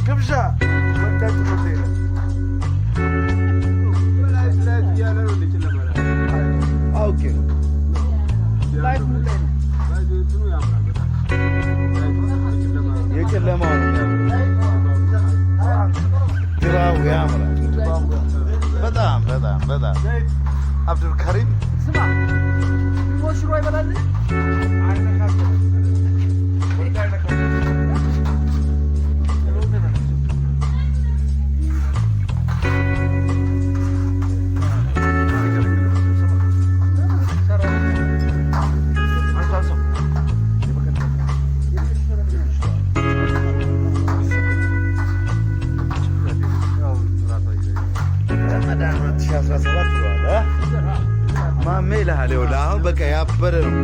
ግብዣ ወዳጅ ሆቴል ኦኬ የጨለማው ነው ግራው ያምራል በጣም በጣም በጣም አብዱል ከሪም ስማ ወሽሮ ይበላል ማሜ ይልሃል ይኸውልህ አሁን በቃ ያበደ ነው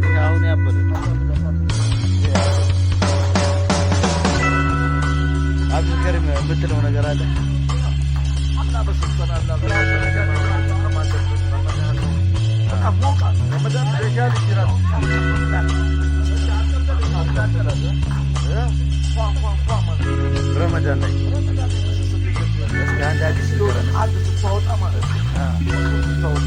ይሄ አሁን ያበደ አብዱል ከሪም የምትለው ነገር አለ ረመዳን ላይ አንድ አዲስ ስትወጣ ማለት ነው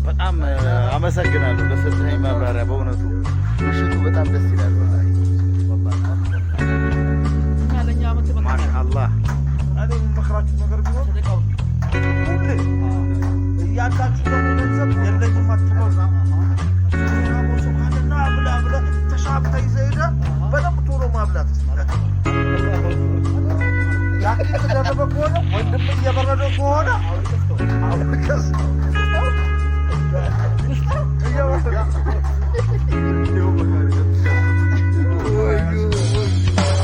በጣም አመሰግናለሁ ለሰጠኸኝ ማብራሪያ በእውነቱ ምሽቱ በጣም ደስ ይላል ማሻአላህ እኔ የምመክራችሁ ነገር ቢሆን ሁሌ እያላችሁ ደግሞ ገንዘብ የለኝም አትበሉ ሱብሃንና ብላ ብለህ ተሻብተህ ይዘህ ሄደህ በደንብ ቶሎ ማብላት ያኪን ተደረበ ከሆነ ወንድም እየበረደው ከሆነ አውልቀስ